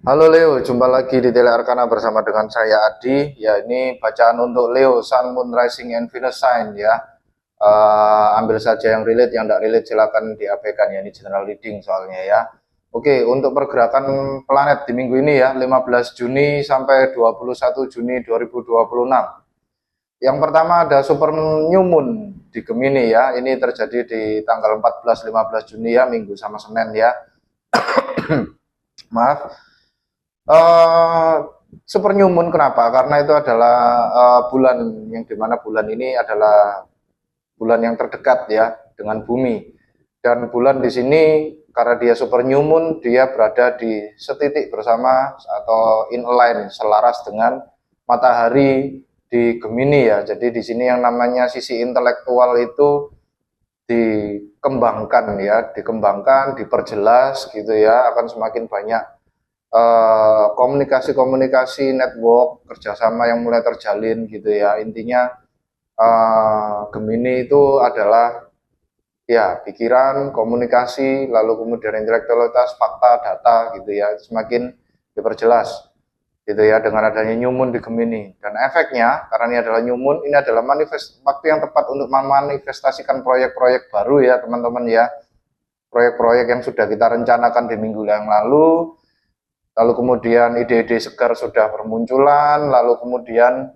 Halo Leo, jumpa lagi di Tele Arkana bersama dengan saya Adi. Ya, ini bacaan untuk Leo, Sun, Moon, Rising, and Venus Sign ya. Ambil saja yang relate, yang tidak relate silakan diabaikan ya. Ini general reading soalnya ya. Oke, untuk pergerakan planet di minggu ini ya, 15 Juni sampai 21 Juni 2026. Yang pertama ada super new moon di Gemini ya. Ini terjadi di tanggal 14-15 Juni ya, Minggu sama Senin ya. Maaf. Uh, Super new moon kenapa? Karena itu adalah bulan yang dimana bulan ini adalah bulan yang terdekat ya dengan bumi. Dan bulan di sini karena dia super new moon, dia berada di setitik bersama atau in line selaras dengan matahari di Gemini ya. Jadi di sini yang namanya sisi intelektual itu dikembangkan ya, dikembangkan, diperjelas gitu ya, akan semakin banyak komunikasi-komunikasi, network, kerjasama yang mulai terjalin gitu ya. Intinya Gemini itu adalah ya pikiran, komunikasi, lalu kemudian intelektualitas, fakta, data gitu ya, semakin diperjelas gitu ya dengan adanya new moon di Gemini. Dan efeknya karena ini adalah new moon, ini adalah waktu yang tepat untuk memanifestasikan proyek-proyek baru ya teman-teman ya. Proyek-proyek yang sudah kita rencanakan di minggu yang lalu kemudian ide-ide segar sudah bermunculan, lalu kemudian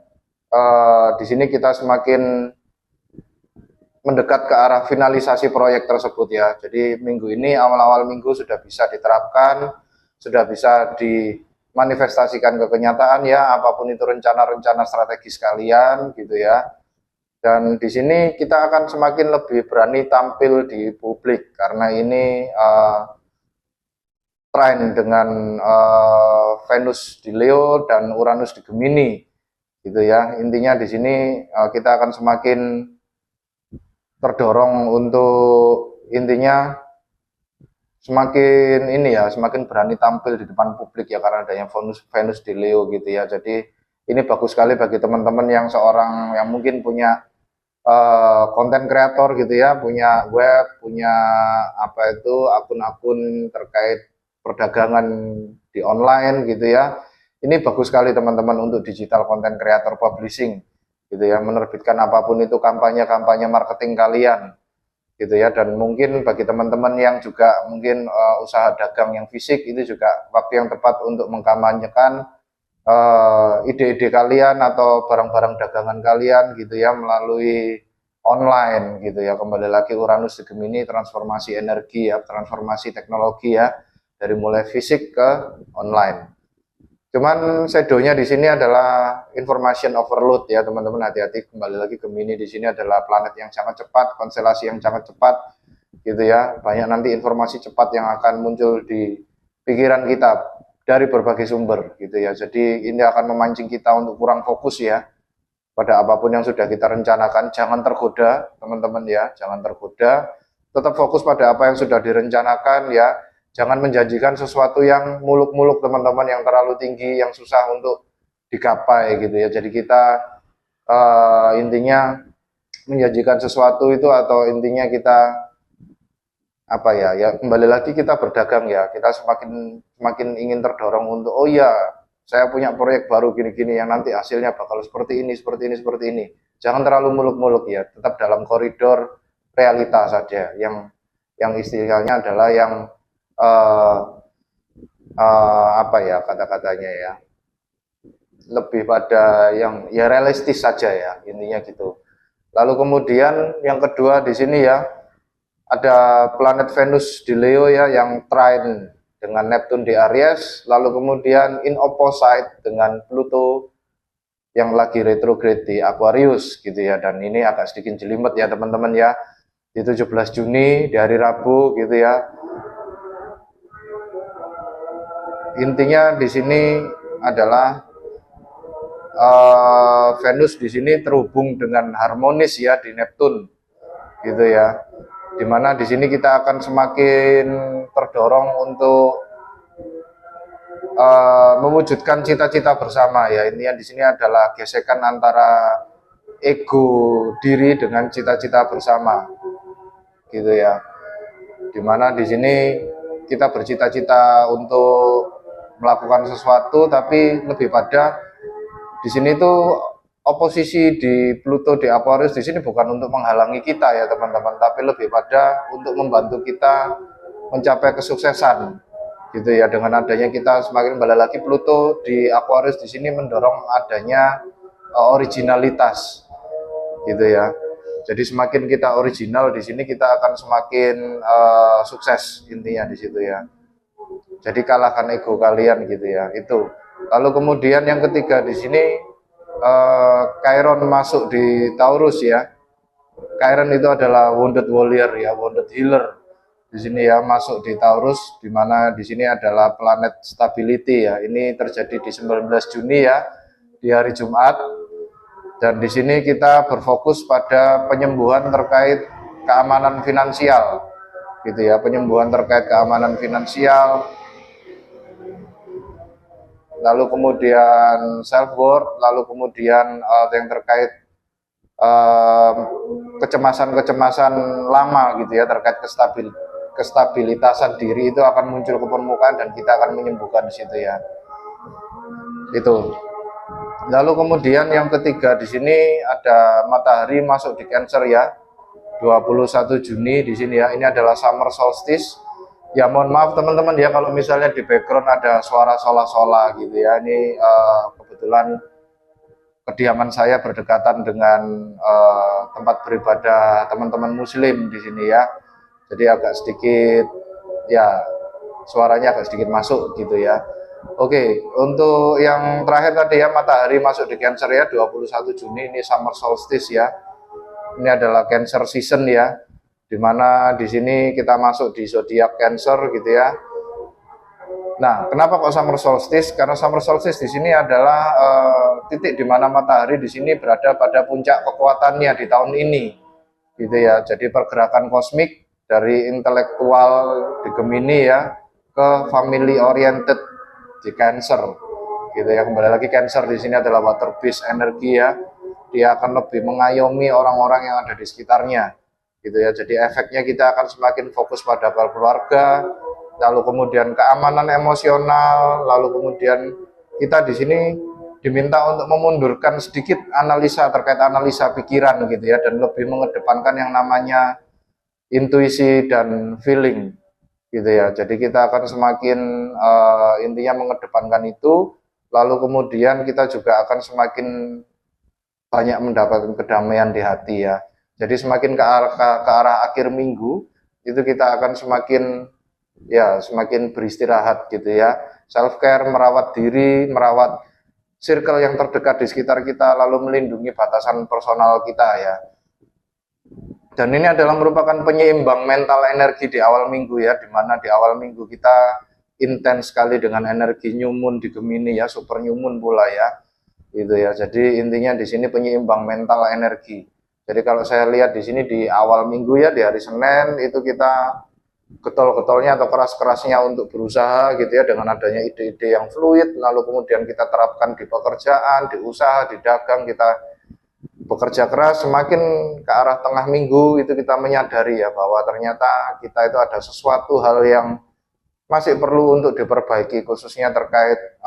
di sini kita semakin mendekat ke arah finalisasi proyek tersebut ya. Jadi minggu ini awal-awal minggu sudah bisa diterapkan, sudah bisa dimanifestasikan ke kenyataan ya, apapun itu rencana-rencana strategis kalian gitu ya. Dan di sini kita akan semakin lebih berani tampil di publik karena ini trine dengan Venus di Leo dan Uranus di Gemini gitu ya. Intinya di sini kita akan semakin terdorong untuk intinya semakin ini ya, semakin berani tampil di depan publik ya karena adanya Venus di Leo gitu ya. Jadi ini bagus sekali bagi teman-teman yang seorang yang mungkin punya konten kreator gitu ya, punya web, punya apa itu akun-akun terkait perdagangan di online gitu ya. Ini bagus sekali teman-teman untuk digital content creator publishing gitu ya, menerbitkan apapun itu kampanye-kampanye marketing kalian gitu ya. Dan mungkin bagi teman-teman yang juga mungkin usaha dagang yang fisik, itu juga waktu yang tepat untuk mengkampanyekan ide-ide kalian atau barang-barang dagangan kalian gitu ya melalui online gitu ya. Kembali lagi Uranus di Gemini, transformasi energi ya, transformasi teknologi ya, dari mulai fisik ke online. Cuman shadownya di sini adalah information overload ya teman-teman, hati-hati. Kembali lagi Gemini di sini adalah planet yang sangat cepat, konstelasi yang sangat cepat gitu ya. Banyak nanti informasi cepat yang akan muncul di pikiran kita dari berbagai sumber gitu ya. Jadi ini akan memancing kita untuk kurang fokus ya pada apapun yang sudah kita rencanakan. Jangan tergoda teman-teman ya, jangan tergoda. Tetap fokus pada apa yang sudah direncanakan ya. Jangan menjanjikan sesuatu yang muluk-muluk teman-teman, yang terlalu tinggi, yang susah untuk digapai gitu ya. Jadi kita intinya menjanjikan sesuatu itu atau intinya kita apa ya, ya kembali lagi kita berdagang ya. Kita semakin ingin terdorong untuk oh ya, saya punya proyek baru gini-gini yang nanti hasilnya bakal seperti ini, seperti ini, seperti ini. Jangan terlalu muluk-muluk ya. Tetap dalam koridor realita saja. Yang istilahnya adalah yang apa ya kata-katanya ya, lebih pada yang ya realistis saja ya intinya gitu. Lalu kemudian yang kedua di sini ya ada planet Venus di Leo ya yang trine dengan Neptune di Aries, lalu kemudian in opposite dengan Pluto yang lagi retrograde di Aquarius gitu ya. Dan ini agak sedikit jelimet ya teman-teman ya, di 17 Juni di hari Rabu gitu ya. Intinya di sini adalah Venus di sini terhubung dengan harmonis ya di Neptune gitu ya. Dimana di sini kita akan semakin terdorong untuk mewujudkan cita-cita bersama ya. Intinya di sini adalah gesekan antara ego diri dengan cita-cita bersama gitu ya. Dimana di sini kita bercita-cita untuk melakukan sesuatu, tapi lebih pada di sini tuh oposisi di Pluto di Aquarius di sini bukan untuk menghalangi kita ya teman-teman, tapi lebih pada untuk membantu kita mencapai kesuksesan gitu ya. Dengan adanya kita semakin kembali lagi Pluto di Aquarius di sini mendorong adanya originalitas gitu ya. Jadi semakin kita original di sini kita akan semakin sukses intinya di situ ya. Jadi kalahkan ego kalian gitu ya. Itu. Lalu kemudian yang ketiga di sini Chiron masuk di Taurus ya. Chiron itu adalah wounded warrior ya, wounded healer. Di sini ya masuk di Taurus, di mana di sini adalah planet stability ya. Ini terjadi di 19 Juni ya, di hari Jumat. Dan di sini kita berfokus pada penyembuhan terkait keamanan finansial, gitu ya, penyembuhan terkait keamanan finansial. Lalu kemudian self worth, lalu kemudian yang terkait kecemasan-kecemasan lama gitu ya terkait kestabilitasan diri itu akan muncul ke permukaan dan kita akan menyembuhkan di situ ya. Itu. Lalu kemudian yang ketiga di sini ada matahari masuk di Cancer ya. 21 Juni di sini ya. Ini adalah summer solstice. Ya mohon maaf teman-teman ya kalau misalnya di background ada suara sola-sola gitu ya. Ini kebetulan kediaman saya berdekatan dengan tempat beribadah teman-teman muslim di sini ya. Jadi agak sedikit ya suaranya agak sedikit masuk gitu ya. Oke, untuk yang terakhir tadi ya matahari masuk di Cancer ya 21 Juni ini summer solstice ya. Ini adalah Cancer season ya. Dimana di sini kita masuk di zodiak Cancer gitu ya. Nah, kenapa kok summer solstice? Karena summer solstice di sini adalah titik di mana matahari di sini berada pada puncak kekuatannya di tahun ini, gitu ya. Jadi pergerakan kosmik dari intelektual di Gemini ya ke family oriented di Cancer, gitu ya. Kembali lagi Cancer di sini adalah water based energi ya. Dia akan lebih mengayomi orang-orang yang ada di sekitarnya, gitu ya. Jadi efeknya kita akan semakin fokus pada keluarga, lalu kemudian keamanan emosional, lalu kemudian kita di sini diminta untuk memundurkan sedikit analisa terkait analisa pikiran gitu ya, dan lebih mengedepankan yang namanya intuisi dan feeling gitu ya. Jadi kita akan semakin intinya mengedepankan itu, lalu kemudian kita juga akan semakin banyak mendapatkan kedamaian di hati ya. Jadi semakin ke arah akhir minggu itu kita akan semakin beristirahat gitu ya. Self care, merawat diri, merawat circle yang terdekat di sekitar kita, lalu melindungi batasan personal kita ya. Dan ini adalah merupakan penyeimbang mental energi di awal minggu ya, di mana di awal minggu kita intens sekali dengan energi new moon di Gemini ya, super new moon pula ya. Gitu ya. Jadi intinya di sini penyeimbang mental energi. Jadi kalau saya lihat di sini di awal minggu ya, di hari Senin itu kita getol-getolnya atau keras-kerasnya untuk berusaha gitu ya, dengan adanya ide-ide yang fluid, lalu kemudian kita terapkan di pekerjaan, di usaha, di dagang, kita bekerja keras. Semakin ke arah tengah minggu itu kita menyadari ya bahwa ternyata kita itu ada sesuatu hal yang masih perlu untuk diperbaiki, khususnya terkait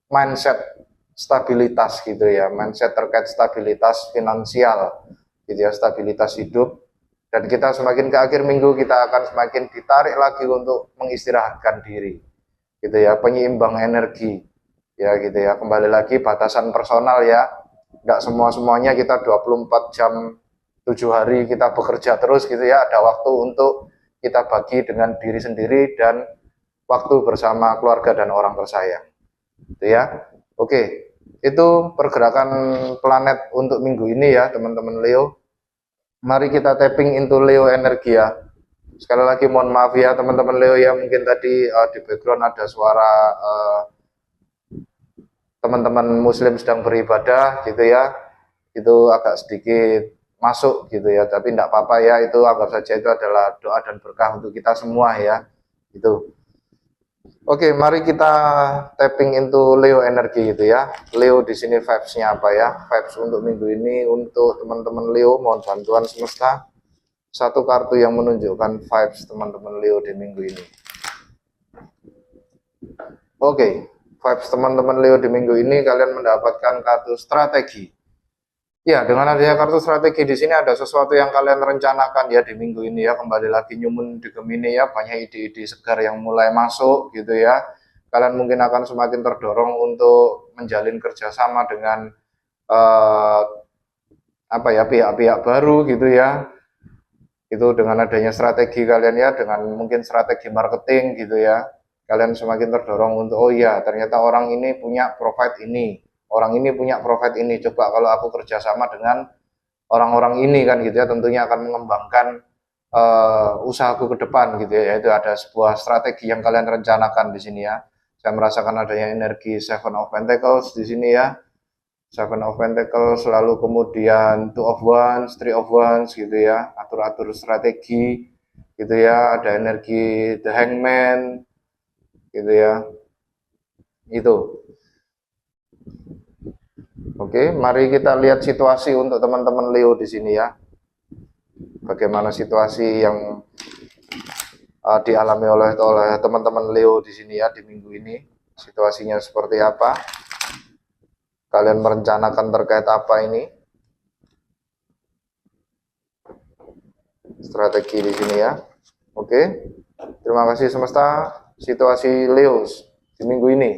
mindset stabilitas gitu ya, mindset terkait stabilitas finansial gitu ya, stabilitas hidup. Dan kita semakin ke akhir minggu kita akan semakin ditarik lagi untuk mengistirahatkan diri gitu ya, penyeimbang energi ya gitu ya. Kembali lagi batasan personal ya, nggak semuanya kita 24 jam 7 hari kita bekerja terus gitu ya. Ada waktu untuk kita bagi dengan diri sendiri dan waktu bersama keluarga dan orang tersayang gitu ya. Oke, itu pergerakan planet untuk minggu ini ya teman-teman Leo. Mari kita tapping into Leo energi ya. Sekali lagi mohon maaf ya teman-teman Leo ya, mungkin tadi di background ada suara teman-teman muslim sedang beribadah gitu ya. Itu agak sedikit masuk gitu ya, tapi tidak apa-apa ya, itu anggap saja itu adalah doa dan berkah untuk kita semua ya. Itu. Oke, mari kita tapping into Leo energi gitu ya. Leo di sini vibes-nya apa ya? Vibes untuk minggu ini untuk teman-teman Leo, mohon bantuan semesta. Satu kartu yang menunjukkan vibes teman-teman Leo di minggu ini. Oke, vibes teman-teman Leo di minggu ini kalian mendapatkan kartu strategi. Ya, dengan adanya kartu strategi di sini ada sesuatu yang kalian rencanakan ya di minggu ini ya. Kembali lagi nyumun di Gemini ya, banyak ide-ide segar yang mulai masuk gitu ya. Kalian mungkin akan semakin terdorong untuk menjalin kerjasama dengan eh, apa ya, pihak-pihak baru gitu ya. Itu dengan adanya strategi kalian ya, dengan mungkin strategi marketing gitu ya, kalian semakin terdorong untuk, oh iya ternyata orang ini punya profit ini, orang ini punya profit ini, coba kalau aku kerjasama dengan orang-orang ini kan gitu ya, tentunya akan mengembangkan usahaku ke depan gitu ya. Itu ada sebuah strategi yang kalian rencanakan di sini ya. Saya merasakan adanya energi Seven of Pentacles di sini ya. Seven of Pentacles, lalu kemudian Two of Wands, Three of Wands gitu ya, atur-atur strategi gitu ya, ada energi The Hangman gitu ya, itu. Oke, mari kita lihat situasi untuk teman-teman Leo di sini ya. Bagaimana situasi yang dialami oleh teman-teman Leo di sini ya di minggu ini. Situasinya seperti apa? Kalian merencanakan terkait apa ini? Strategi di sini ya. Oke. Terima kasih semesta. Situasi Leo di minggu ini.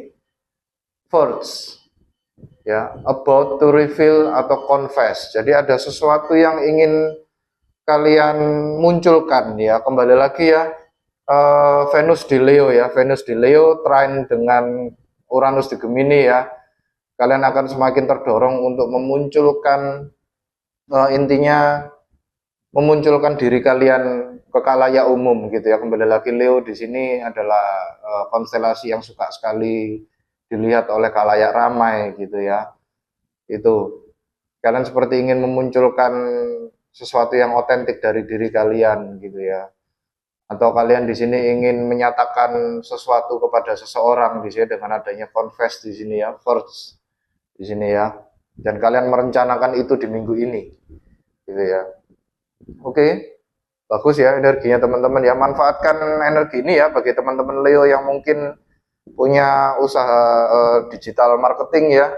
First, ya, about to reveal atau confess. Jadi ada sesuatu yang ingin kalian munculkan ya. Kembali lagi ya, Venus di Leo ya, Venus di Leo trine dengan Uranus di Gemini ya. Kalian akan semakin terdorong untuk memunculkan intinya memunculkan diri kalian ke khalayak umum gitu ya. Kembali lagi Leo di sini adalah konstelasi yang suka sekali dilihat oleh khalayak ramai gitu ya. Itu kalian seperti ingin memunculkan sesuatu yang otentik dari diri kalian gitu ya. Atau kalian di sini ingin menyatakan sesuatu kepada seseorang di sini dengan adanya confess di sini ya, first di sini ya. Dan kalian merencanakan itu di minggu ini gitu ya. Oke, bagus ya energinya teman-teman ya. Manfaatkan energi ini ya bagi teman-teman Leo yang mungkin punya usaha digital marketing ya.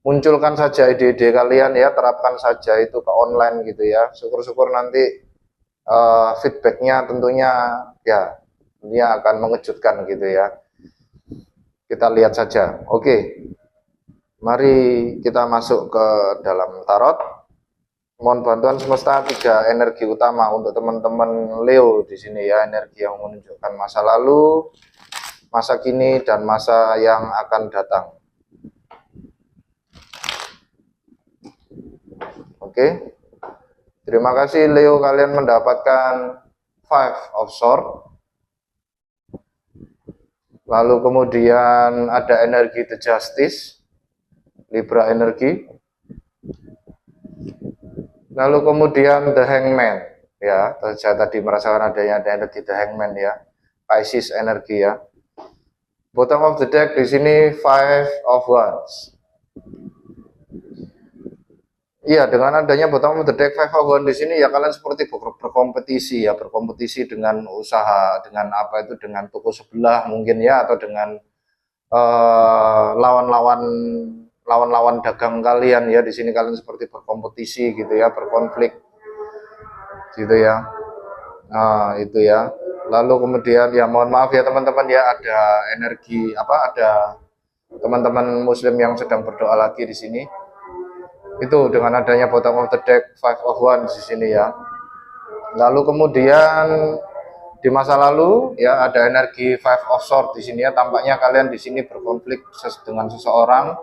Munculkan saja ide-ide kalian ya, terapkan saja itu ke online gitu ya. Syukur-syukur nanti feedbacknya tentunya ya dia akan mengejutkan gitu ya. Kita lihat saja. Oke, mari kita masuk ke dalam tarot. Mohon bantuan semesta 3 energi utama untuk teman-teman Leo di sini ya, energi yang menunjukkan masa lalu, masa kini, dan masa yang akan datang. Oke. Terima kasih Leo, kalian mendapatkan Five of Swords. Lalu kemudian ada energi The Justice, Libra energi. Lalu kemudian The Hangman, ya, saya tadi merasakan adanya energi The Hangman ya, Pisces energi ya. Bottom of the deck di sini Five of Wands. Iya, dengan adanya bottom of the deck Five of Wands di sini ya kalian seperti berkompetisi ya, berkompetisi dengan usaha, dengan apa itu, dengan toko sebelah mungkin ya, atau dengan lawan-lawan dagang kalian ya. Di sini kalian seperti berkompetisi gitu ya, berkonflik gitu ya. Nah, itu ya. Lalu kemudian ya mohon maaf ya teman-teman ya, ada energi apa, ada teman-teman muslim yang sedang berdoa lagi di sini. Itu dengan adanya bottom of the deck Five of Wands di sini ya. Lalu kemudian di masa lalu ya ada energi Five of Swords di sini ya. Tampaknya kalian di sini berkonflik dengan seseorang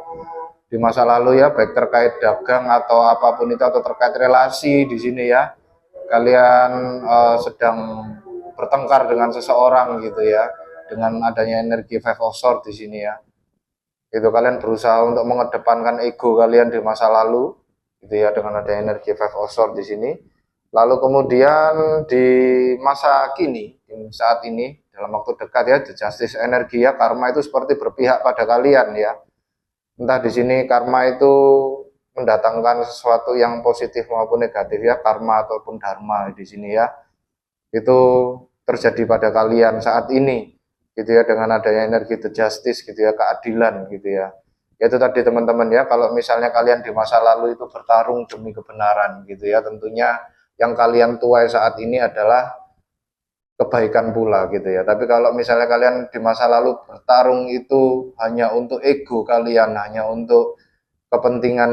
di masa lalu ya, baik terkait dagang atau apapun itu, atau terkait relasi di sini ya. Kalian sedang bertengkar dengan seseorang gitu ya. Dengan adanya energi Five of Swords di sini ya. Itu kalian berusaha untuk mengedepankan ego kalian di masa lalu gitu ya, dengan adanya energi Five of Swords di sini. Lalu kemudian di masa kini, saat ini dalam waktu dekat ya, The Justice energi ya, karma itu seperti berpihak pada kalian ya. Entah di sini karma itu mendatangkan sesuatu yang positif maupun negatif ya, karma ataupun dharma di sini ya. Itu terjadi pada kalian saat ini. gitu ya, dengan adanya energi the justice gitu ya, keadilan gitu ya. Itu tadi teman-teman ya, kalau misalnya kalian di masa lalu itu bertarung demi kebenaran gitu ya, tentunya yang kalian tuai saat ini adalah kebaikan pula gitu ya. Tapi kalau misalnya kalian di masa lalu bertarung itu hanya untuk ego kalian, hanya untuk kepentingan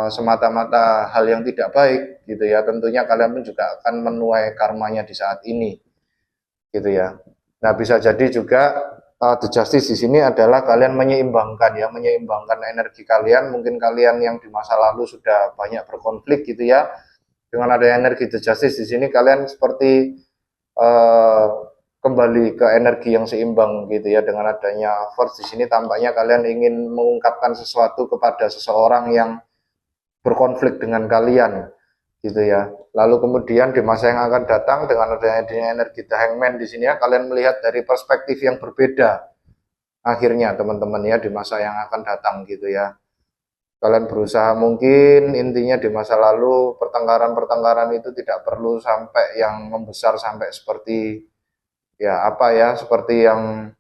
semata-mata hal yang tidak baik gitu ya, tentunya kalian pun juga akan menuai karmanya di saat ini gitu ya. Nah, bisa jadi juga the justice di sini adalah kalian menyeimbangkan ya, menyeimbangkan energi kalian. Mungkin kalian yang di masa lalu sudah banyak berkonflik gitu ya. Dengan ada energi the justice di sini kalian seperti uh, kembali ke energi yang seimbang gitu ya. Dengan adanya force di sini tampaknya kalian ingin mengungkapkan sesuatu kepada seseorang yang berkonflik dengan kalian gitu ya. Lalu kemudian di masa yang akan datang dengan adanya energi The Hangman di sini ya, kalian melihat dari perspektif yang berbeda akhirnya teman-teman ya, di masa yang akan datang gitu ya. Kalian berusaha mungkin intinya di masa lalu pertengkaran-pertengkaran itu tidak perlu sampai yang membesar sampai seperti ya apa ya, seperti yang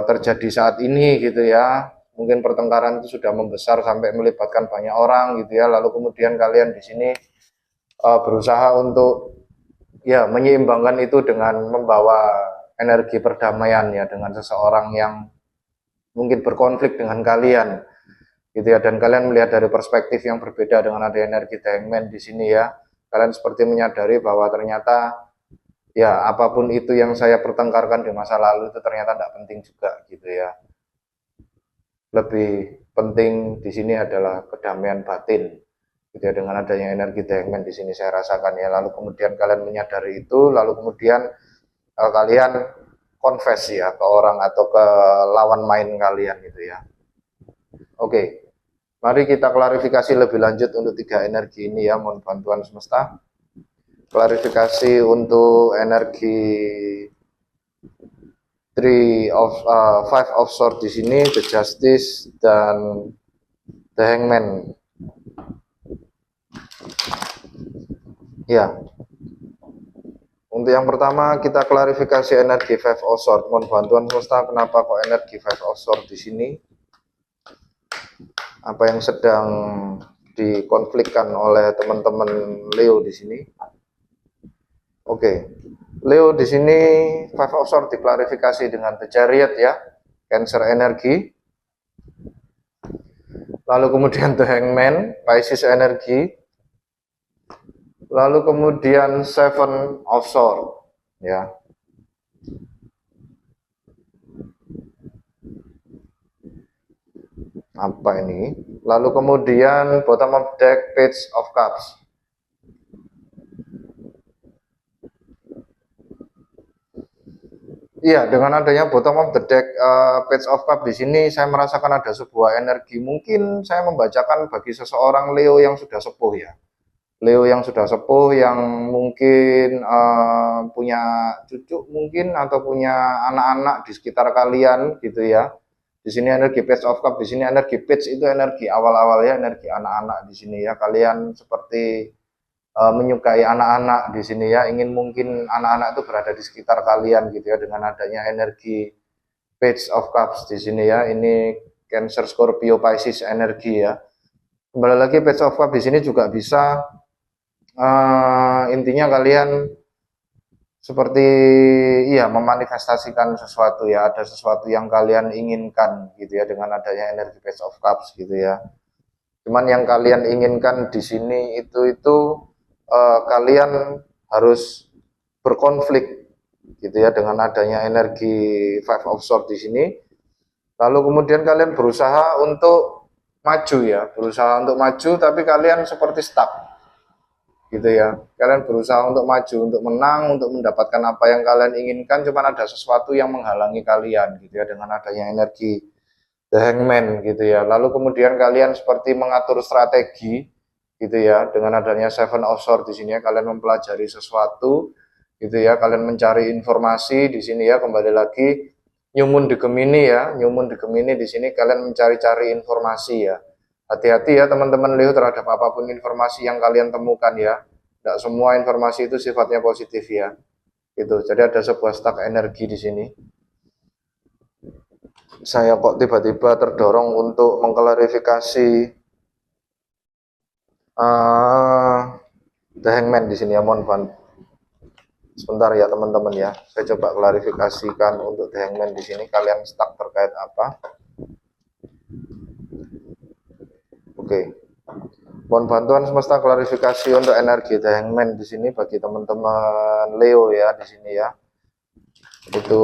terjadi saat ini gitu ya. Mungkin pertengkaran itu sudah membesar sampai melibatkan banyak orang gitu ya. Lalu kemudian kalian di sini berusaha untuk ya menyeimbangkan itu dengan membawa energi perdamaian ya dengan seseorang yang mungkin berkonflik dengan kalian gitu ya, dan kalian melihat dari perspektif yang berbeda dengan ada energi The Hangman di sini ya. Kalian seperti menyadari bahwa ternyata ya apapun itu yang saya pertengkarkan di masa lalu itu ternyata tidak penting juga gitu ya. Lebih penting di sini adalah kedamaian batin gitu ya, dengan adanya energi The Hangman di sini saya rasakan ya. Lalu kemudian kalian menyadari itu, lalu kemudian kalian confess ya ke orang atau ke lawan main kalian gitu ya. Oke, mari kita klarifikasi lebih lanjut untuk 3 energi ini ya, mohon bantuan semesta. Klarifikasi untuk energi Five of Swords di sini, The Justice dan The Hangman. Ya. Untuk yang pertama kita klarifikasi energi Five of Swords. Mohon bantuan semesta, kenapa kok energi Five of Swords di sini? Apa yang sedang dikonflikkan oleh teman-teman Leo di sini? Oke. Leo di sini Five of Swords diklarifikasi dengan The Chariot ya, Cancer energi. Lalu kemudian The Hangman, Pisces energi. Lalu kemudian Seven of Swords ya. Apa ini? Lalu kemudian bottom of deck Page of Cups. Iya, dengan adanya bottom of the deck Page of Cups di sini saya merasakan ada sebuah energi. Mungkin saya membacakan bagi seseorang Leo yang sudah sepuh ya. Leo yang sudah sepuh yang mungkin punya cucu mungkin atau punya anak-anak di sekitar kalian gitu ya. Di sini energi Page of Cups, di sini energi Page itu energi awal-awal ya, energi anak-anak di sini ya. Kalian seperti menyukai anak-anak di sini ya, ingin mungkin anak-anak itu berada di sekitar kalian gitu ya, dengan adanya energi Page of Cups di sini ya. Ini Cancer, Scorpio, Pisces energi ya. Kembali lagi Page of Cups di sini juga bisa intinya kalian seperti iya memanifestasikan sesuatu ya, ada sesuatu yang kalian inginkan gitu ya dengan adanya energi Page of Cups gitu ya. Cuman yang kalian inginkan di sini itu kalian harus berkonflik gitu ya dengan adanya energi Five of Swords di sini. Lalu kemudian kalian berusaha untuk maju ya, berusaha untuk maju tapi kalian seperti stuck gitu ya. Kalian berusaha untuk maju, untuk menang, untuk mendapatkan apa yang kalian inginkan, cuman ada sesuatu yang menghalangi kalian gitu ya dengan adanya energi The Hangman gitu ya. Lalu kemudian kalian seperti mengatur strategi gitu ya, dengan adanya Seven of Swords di sini ya, kalian mempelajari sesuatu gitu ya, kalian mencari informasi di sini ya, kembali lagi nyumun di Gemini ya, nyumun di Gemini di sini kalian mencari-cari informasi ya. Hati-hati ya teman-teman Leo terhadap apapun informasi yang kalian temukan ya. Tidak semua informasi itu sifatnya positif ya. Gitu. Jadi ada sebuah stak energi di sini. Saya kok tiba-tiba terdorong untuk mengklarifikasi The Hangman di sini ya, mohon bantu. Sebentar ya teman-teman ya, saya coba klarifikasikan untuk The Hangman di sini. Kalian stuck terkait apa? Oke. Mohon bantuan semesta klarifikasi untuk energi The Hangman di sini bagi teman-teman Leo ya di sini ya. Itu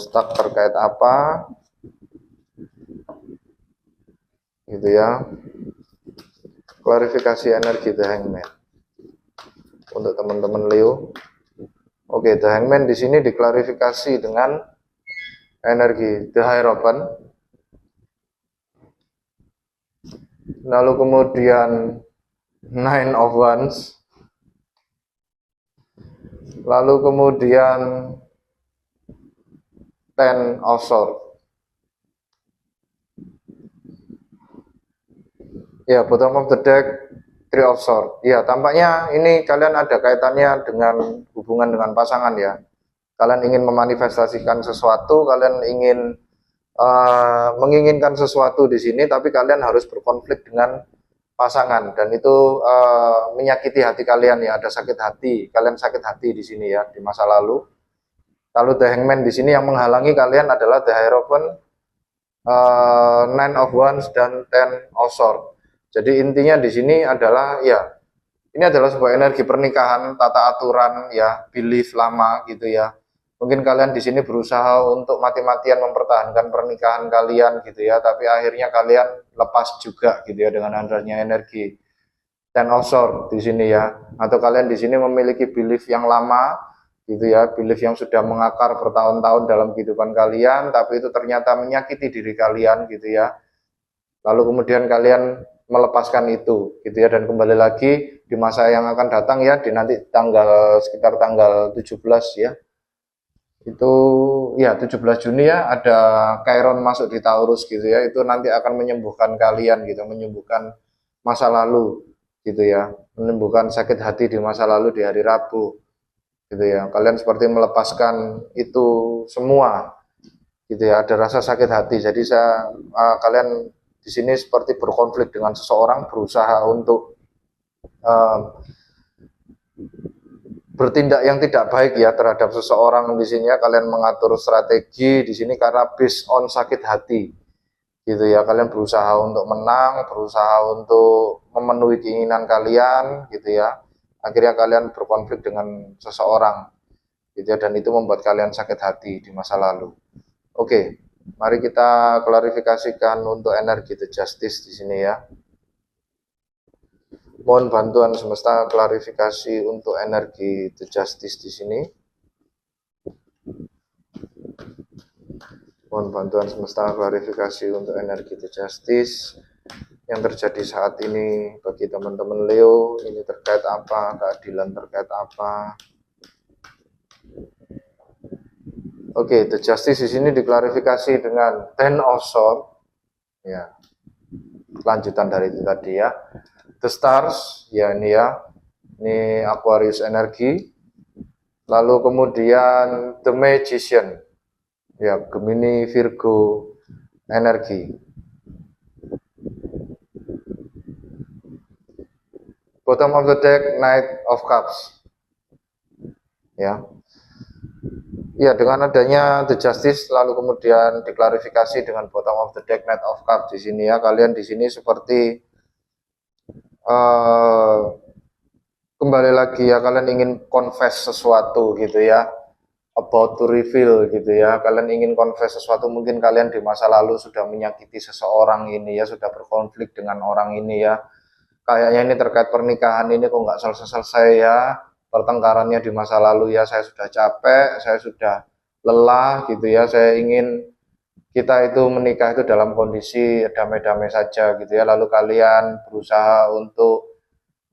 stuck terkait apa? Gitu ya. Klarifikasi energi The Hangman untuk teman-teman Leo. Oke, The Hangman di sini diklarifikasi dengan energi The Hierophant. Lalu kemudian Nine of Wands. Lalu kemudian Ten of Swords. Ya, bottom of the deck, Three of Swords. Ya, tampaknya ini kalian ada kaitannya dengan hubungan dengan pasangan ya. Kalian ingin memanifestasikan sesuatu, kalian ingin menginginkan sesuatu di sini, tapi kalian harus berkonflik dengan pasangan dan itu menyakiti hati kalian ya. Ada sakit hati, kalian sakit hati di sini ya di masa lalu. Lalu The Hangman di sini yang menghalangi kalian adalah The Hierophant, Nine of Wands dan Ten of Swords. Jadi intinya di sini adalah ya, ini adalah sebuah energi pernikahan, tata aturan ya, belief lama gitu ya. Mungkin kalian di sini berusaha untuk mati-matian mempertahankan pernikahan kalian gitu ya, tapi akhirnya kalian lepas juga gitu ya dengan adanya energi Ten of Swords di sini ya. Atau kalian di sini memiliki belief yang lama gitu ya, belief yang sudah mengakar bertahun-tahun dalam kehidupan kalian, tapi itu ternyata menyakiti diri kalian gitu ya. Lalu kemudian kalian melepaskan itu gitu ya, dan kembali lagi di masa yang akan datang ya, di nanti sekitar tanggal 17 ya. Itu ya 17 Juni ya, ada Chiron masuk di Taurus gitu ya, itu nanti akan menyembuhkan kalian gitu, menyembuhkan masa lalu gitu ya, menyembuhkan sakit hati di masa lalu di hari Rabu gitu ya. Kalian seperti melepaskan itu semua gitu ya, ada rasa sakit hati. Jadi kalian di sini seperti berkonflik dengan seseorang, berusaha untuk bertindak yang tidak baik ya terhadap seseorang di sini ya. Kalian mengatur strategi di sini karena based on sakit hati gitu ya. Kalian berusaha untuk menang, berusaha untuk memenuhi keinginan kalian gitu ya. Akhirnya kalian berkonflik dengan seseorang gitu ya, dan itu membuat kalian sakit hati di masa lalu. Oke, mari kita klarifikasikan untuk energi The Justice di sini ya. Mohon bantuan semesta klarifikasi untuk energi The Justice di sini. Mohon bantuan semesta klarifikasi untuk energi The Justice yang terjadi saat ini bagi teman-teman Leo. Ini terkait apa? Keadilan terkait apa? Oke, The Justice di sini diklarifikasi dengan Ten of Swords. Ya, lanjutan dari itu tadi ya. The Stars, ya ini ya, ini Aquarius energi. Lalu kemudian The Magician, ya Gemini Virgo energi. Bottom of the deck, Knight of Cups. Ya. Ya, dengan adanya The Justice lalu kemudian diklarifikasi dengan bottom of the deck, Knight of Cups di sini ya. Kalian di sini seperti kembali lagi ya, kalian ingin confess sesuatu gitu ya, about to reveal gitu ya. Kalian ingin confess sesuatu, mungkin kalian di masa lalu sudah menyakiti seseorang ini ya, sudah berkonflik dengan orang ini ya. Kayaknya ini terkait pernikahan ini kok nggak selesai-selesai ya, pertengkarannya di masa lalu ya. Saya sudah capek, saya sudah lelah gitu ya. Saya ingin kita itu menikah itu dalam kondisi damai-damai saja gitu ya. Lalu kalian berusaha untuk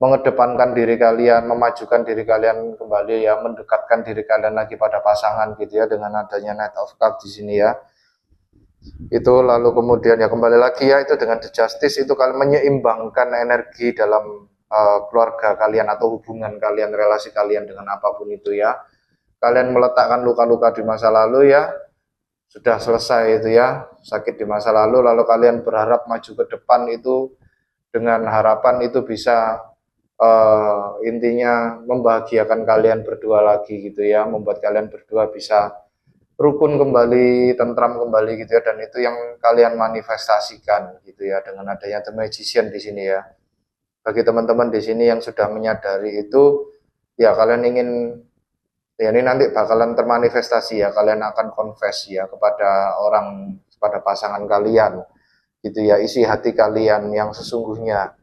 mengedepankan diri kalian, memajukan diri kalian kembali ya, mendekatkan diri kalian lagi pada pasangan gitu ya, dengan adanya Knight of Cups di sini ya. Itu lalu kemudian ya kembali lagi ya, itu dengan The Justice itu kalian menyeimbangkan energi dalam keluarga kalian atau hubungan kalian, relasi kalian dengan apapun itu ya. kalian meletakkan luka-luka di masa lalu ya, sudah selesai itu ya, sakit di masa lalu, lalu kalian berharap maju ke depan itu dengan harapan itu bisa intinya membahagiakan kalian berdua lagi gitu ya, membuat kalian berdua bisa rukun kembali, tentram kembali gitu ya, dan itu yang kalian manifestasikan gitu ya dengan adanya The Magician di sini ya. Bagi teman-teman di sini yang sudah menyadari itu, ya kalian ingin, ya ini nanti bakalan termanifestasi ya, kalian akan confess ya kepada orang, kepada pasangan kalian gitu ya, isi hati kalian yang sesungguhnya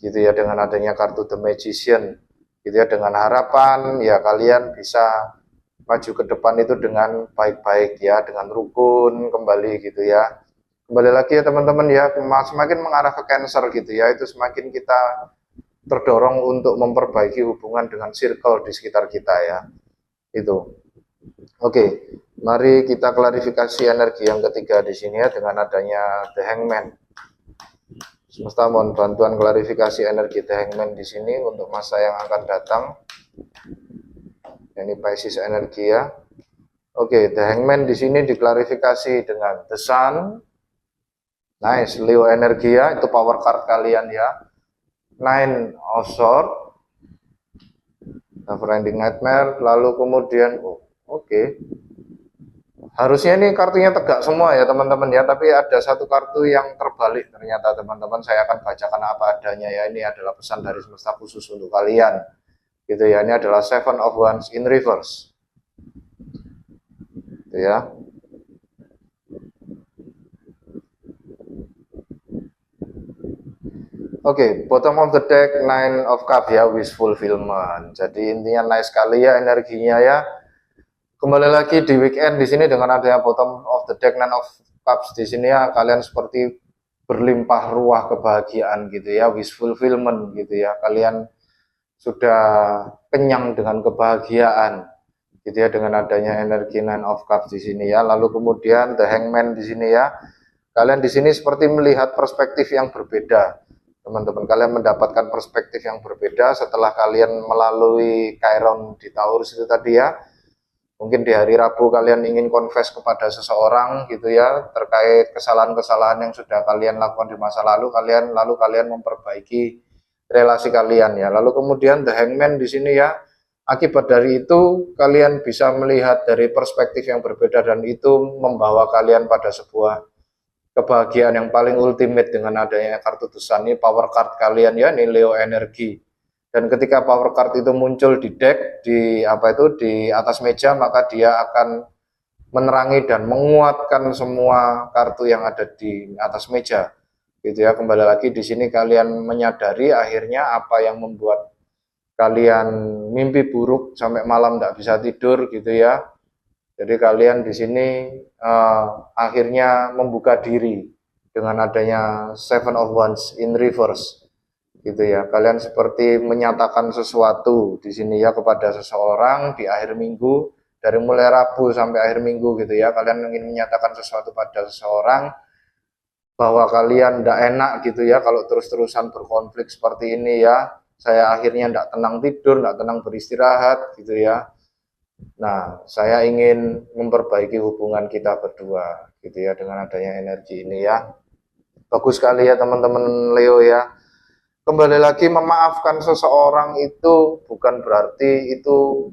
gitu ya, dengan adanya kartu The Magician gitu ya, dengan harapan ya kalian bisa maju ke depan itu dengan baik-baik ya, dengan rukun kembali gitu ya. Kembali lagi ya teman-teman ya, semakin mengarah ke Cancer gitu ya, itu semakin kita terdorong untuk memperbaiki hubungan dengan circle di sekitar kita ya. Itu. Oke, mari kita klarifikasi energi yang ketiga di sini ya, dengan adanya The Hangman. Semesta mohon bantuan klarifikasi energi The Hangman di sini untuk masa yang akan datang. Ini Pisces energi ya. Oke, The Hangman di sini diklarifikasi dengan The Sun. Nice, Leo energi ya, itu power card kalian ya. Nine of Swords, Neverending Nightmare, lalu kemudian oke. Harusnya ini kartunya tegak semua ya teman-teman ya, tapi ada satu kartu yang terbalik ternyata teman-teman. Saya akan bacakan apa adanya ya. Ini adalah pesan dari semesta khusus untuk kalian. Gitu ya. Ini adalah Seven of Wands in reverse. Gitu ya. Oke, bottom of the deck Nine of Cups ya, wish fulfillment. Jadi intinya nice sekali ya energinya ya. Kembali lagi di weekend di sini dengan adanya bottom of the deck Nine of Cups di sini ya, kalian seperti berlimpah ruah kebahagiaan gitu ya, wish fulfillment gitu ya. Kalian sudah kenyang dengan kebahagiaan gitu ya, dengan adanya energi Nine of Cups di sini ya. Lalu kemudian The Hangman di sini ya. Kalian di sini seperti melihat perspektif yang berbeda. Teman-teman, kalian mendapatkan perspektif yang berbeda setelah kalian melalui Chiron di Taurus itu tadi ya. Mungkin di hari Rabu kalian ingin confess kepada seseorang gitu ya, terkait kesalahan-kesalahan yang sudah kalian lakukan di masa lalu, kalian memperbaiki relasi kalian ya. Lalu kemudian The Hangman di sini ya, akibat dari itu kalian bisa melihat dari perspektif yang berbeda, dan itu membawa kalian pada sebuah kebahagiaan yang paling ultimate dengan adanya kartu The Sun. Ini power card kalian ya, ini Leo energi. Dan ketika power card itu muncul di deck, di atas meja, maka dia akan menerangi dan menguatkan semua kartu yang ada di atas meja. Gitu ya. Kembali lagi di sini kalian menyadari akhirnya apa yang membuat kalian mimpi buruk sampai malam tidak bisa tidur gitu ya. Jadi kalian di sini akhirnya membuka diri dengan adanya Seven of Wands in reverse, gitu ya. Kalian seperti menyatakan sesuatu di sini ya kepada seseorang di akhir minggu, dari mulai Rabu sampai akhir minggu gitu ya. Kalian ingin menyatakan sesuatu pada seseorang bahwa kalian tidak enak gitu ya kalau terus-terusan berkonflik seperti ini ya. Saya akhirnya tidak tenang tidur, tidak tenang beristirahat gitu ya. Nah, saya ingin memperbaiki hubungan kita berdua gitu ya, dengan adanya energi ini ya. Bagus sekali ya teman-teman Leo ya. Kembali lagi, memaafkan seseorang itu bukan berarti itu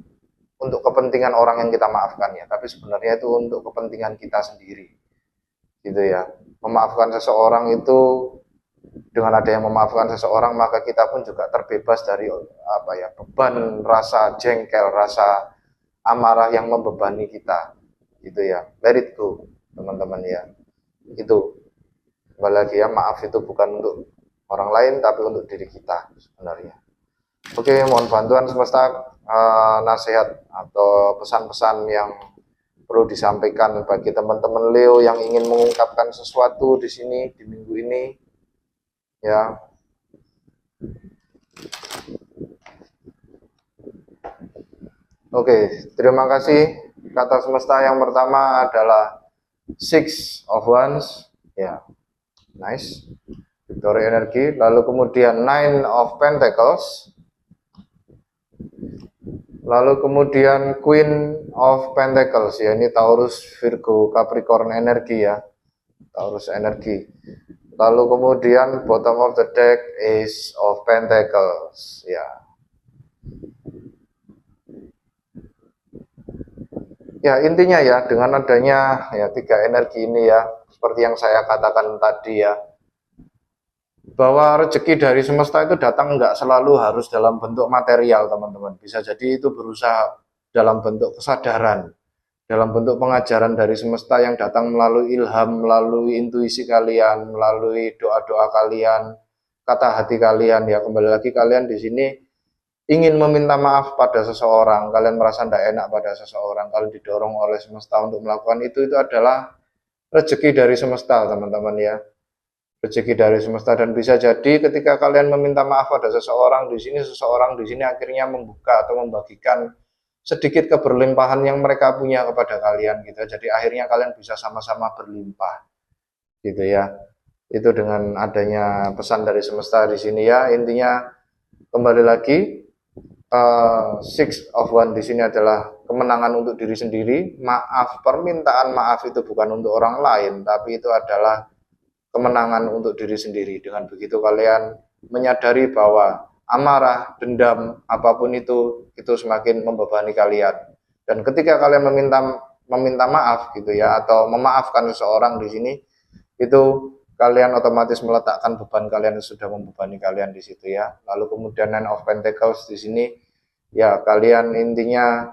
untuk kepentingan orang yang kita maafkan ya, tapi sebenarnya itu untuk kepentingan kita sendiri gitu ya. Memaafkan seseorang itu, dengan adanya memaafkan seseorang, maka kita pun juga terbebas dari beban rasa jengkel, rasa amarah yang membebani kita gitu ya. Let it go teman-teman ya. Itu kembali lagi ya, maaf itu bukan untuk orang lain tapi untuk diri kita sebenarnya. Oke, mohon bantuan semesta, nasihat atau pesan-pesan yang perlu disampaikan bagi teman-teman Leo yang ingin mengungkapkan sesuatu di sini di minggu ini ya. Oke, terima kasih. Kata semesta yang pertama adalah Six of Wands, ya, nice, Victory energi. Lalu kemudian Nine of Pentacles, Lalu kemudian Queen of Pentacles ya, ini Taurus, Virgo, Capricorn energi ya, Taurus energi. Lalu kemudian bottom of the deck Ace of Pentacles ya. Ya intinya ya, dengan adanya ya 3 energi ini ya, seperti yang saya katakan tadi ya, bahwa rezeki dari semesta itu datang nggak selalu harus dalam bentuk material teman-teman. Bisa jadi itu berusaha dalam bentuk kesadaran, dalam bentuk pengajaran dari semesta yang datang melalui ilham, melalui intuisi kalian, melalui doa-doa kalian, kata hati kalian ya. Kembali lagi kalian di sini ingin meminta maaf pada seseorang, kalian merasa tidak enak pada seseorang, kalian didorong oleh semesta untuk melakukan itu adalah rezeki dari semesta teman-teman ya, rezeki dari semesta. Dan bisa jadi ketika kalian meminta maaf pada seseorang di sini akhirnya membuka atau membagikan sedikit keberlimpahan yang mereka punya kepada kalian gitu. Jadi akhirnya kalian bisa sama-sama berlimpah gitu ya. Itu dengan adanya pesan dari semesta di sini ya. Intinya kembali lagi, Six of One di sini adalah kemenangan untuk diri sendiri. Maaf, permintaan maaf itu bukan untuk orang lain, tapi itu adalah kemenangan untuk diri sendiri. Dengan begitu kalian menyadari bahwa amarah, dendam, apapun itu semakin membebani kalian. Dan ketika kalian meminta maaf gitu ya, atau memaafkan seseorang di sini, itu kalian otomatis meletakkan beban kalian yang sudah membebani kalian di situ ya. Lalu kemudian Nine of Pentacles di sini ya, kalian intinya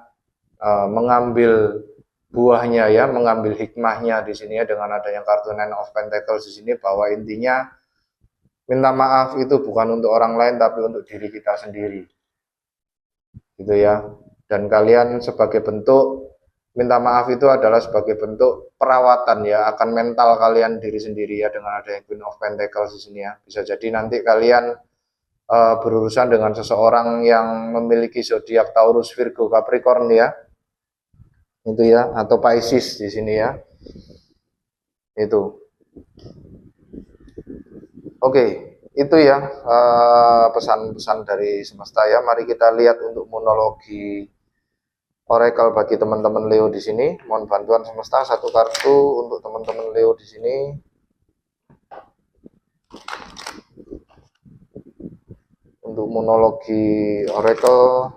mengambil buahnya ya, mengambil hikmahnya di sini ya, dengan adanya kartu Nine of Pentacles di sini, bahwa intinya minta maaf itu bukan untuk orang lain tapi untuk diri kita sendiri gitu ya. Dan kalian sebagai bentuk minta maaf itu adalah sebagai bentuk perawatan ya akan mental kalian diri sendiri ya, dengan adanya Queen of Pentacles di sini ya. Bisa jadi nanti kalian berurusan dengan seseorang yang memiliki zodiak Taurus, Virgo, Capricorn ya, itu ya, atau Pisces di sini ya. Itu. Oke, itu ya pesan-pesan dari semesta ya. Mari kita lihat untuk monologi oracle bagi teman-teman Leo di sini. Mohon bantuan semesta satu kartu untuk teman-teman Leo di sini. Untuk monologi oracle.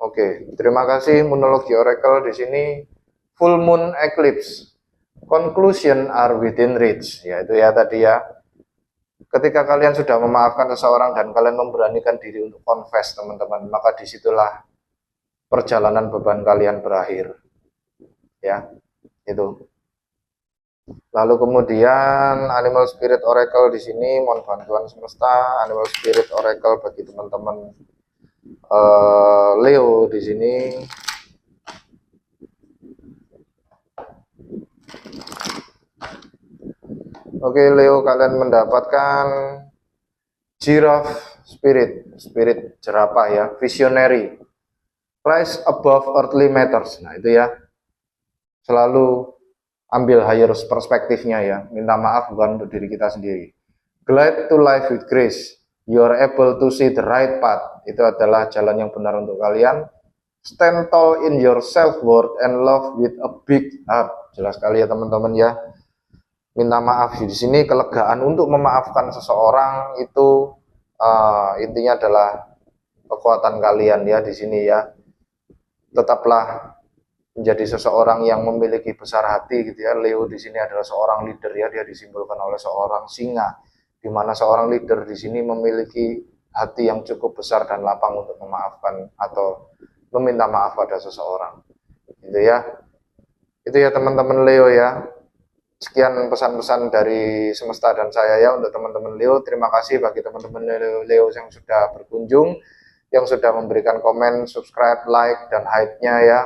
Oke, terima kasih monologi oracle di sini. Full moon eclipse. Conclusion are within reach. Ya itu ya tadi ya. Ketika kalian sudah memaafkan seseorang dan kalian memberanikan diri untuk confess teman-teman, maka disitulah perjalanan beban kalian berakhir ya, itu. Lalu kemudian Animal Spirit Oracle di sini, mohon bantuan semesta Animal Spirit Oracle bagi teman-teman Leo di sini. Oke Leo, kalian mendapatkan Giraffe Spirit jerapah ya, Visionary, Rise above earthly matters. Nah itu ya, selalu ambil higher perspektifnya ya, minta maaf bukan untuk diri kita sendiri. Glide to life with grace, you are able to see the right path. Itu adalah jalan yang benar untuk kalian. Stand tall in your self-worth and love with a big heart. Jelas sekali ya teman-teman ya. Minta maaf di sini, kelegaan untuk memaafkan seseorang itu intinya adalah kekuatan kalian ya di sini ya. Tetaplah menjadi seseorang yang memiliki besar hati gitu ya. Leo di sini adalah seorang leader ya, dia disimbolkan oleh seorang singa, di mana seorang leader di sini memiliki hati yang cukup besar dan lapang untuk memaafkan atau meminta maaf pada seseorang. Gitu ya. Itu ya teman-teman Leo ya. Sekian pesan-pesan dari semesta dan saya ya untuk teman-teman Leo. Terima kasih bagi teman-teman Leo yang sudah berkunjung, yang sudah memberikan komen, subscribe, like, dan hype-nya ya.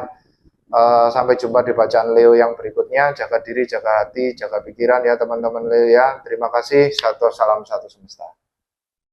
Sampai jumpa di bacaan Leo yang berikutnya. Jaga diri, jaga hati, jaga pikiran ya teman-teman Leo ya. Terima kasih. Salam satu semesta.